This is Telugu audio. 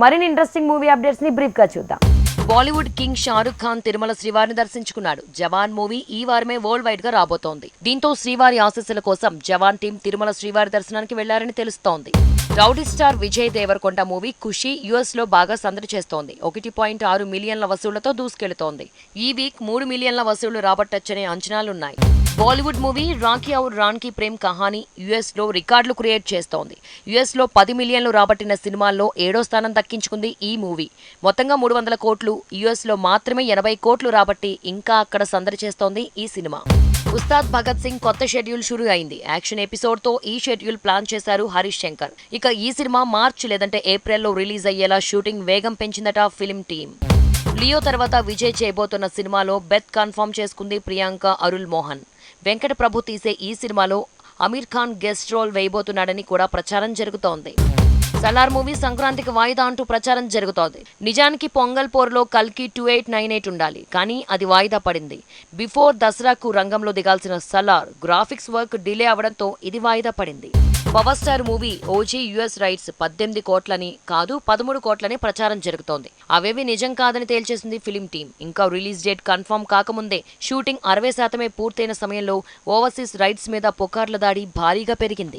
మరిన్ని ఇంట్రెస్టింగ్ మూవీ అప్డేట్స్ ని బ్రీఫ్ గా చూద్దాం. బాలీవుడ్ కింగ్ షారుఖ్ ఖాన్ తిరుమల శ్రీవారిని దర్శించుకున్నాడు. జవాన్ మూవీ ఈ వారమే వరల్డ్ వైడ్ గా రాబోతోంది. దీంతో శ్రీవారి ఆశీస్సుల కోసం జవాన్ టీం తిరుమల శ్రీవారి దర్శనానికి వెళ్లారని తెలుస్తోంది. Rowdy star Vijay Deverakonda movie Kushi US లో బాగా సందడి చేస్తోంది. 1.6 మిలియన్ల వసూళ్లతో దూసుకెళ్తోంది. ఈ వీక్ 3 మిలియన్ల వసూళ్లు రాబట్టొచ్చనే అంచనాలున్నాయి. బాలీవుడ్ మూవీ రాఖీ ఔర్ రాణ్కీ ప్రేమ్ కహానీ యుఎస్ లో రికార్డులు క్రియేట్ చేస్తోంది. యుఎస్ లో 10 మిలియన్లు రాబట్టిన సినిమాల్లో 7వ స్థానం దక్కించుకుంది ఈ మూవీ. మొత్తంగా 300 కోట్లు, యుఎస్ లో మాత్రమే 80 కోట్లు రాబట్టి ఇంకా అక్కడ సందడి చేస్తోంది ఈ సినిమా. ఉస్తాద్ భగత్ సింగ్ కొత్త షెడ్యూల్ షురూ అయింది. యాక్షన్ ఎపిసోడ్ తో ఈ షెడ్యూల్ ప్లాన్ చేశారు హరీష్ శంకర్. ఇక ఈ సినిమా మార్చ్ లేదంటే ఏప్రిల్లో రిలీజ్ అయ్యేలా షూటింగ్ వేగం పెంచిందట ఫిల్మ్ టీమ్. లియో తర్వాత విజయ్ చేయబోతున్న సినిమాలో బెత్ కన్ఫర్మ్ చేసుకుంది ప్రియాంక అరుల్ మోహన్. వెంకట ప్రభు తీసే ఈ సినిమాలో అమీర్ ఖాన్ గెస్ట్ రోల్ వేయబోతున్నాడని కూడా ప్రచారం జరుగుతోంది. సలార్ మూవీ సంక్రాంతికి వాయిదా అంటూ ప్రచారం జరుగుతోంది. నిజానికి పొంగల్ పోరులో కల్కి 2898 ఉండాలి, కానీ అది వాయిదా పడింది. బిఫోర్ దసరాకు రంగంలో దిగాల్సిన సలార్ గ్రాఫిక్స్ వర్క్ డిలే అవడంతో ఇది వాయిదా పడింది. Power star movie OG US rights 18 కోట్లని కాదు 13 కోట్లని ప్రచారం జరుగుతోంది. అవేవి నిజం కాదని తేల్చేసింది ఫిల్మ్ టీం. ఇంకా రిలీజ్ డేట్ కన్ఫర్మ్ కాకముందే షూటింగ్ 60% పూర్తయిన సమయంలో ఓవర్సీస్ రైట్స్ మీద పుకార్ల దాడి భారీగా పెరిగింది.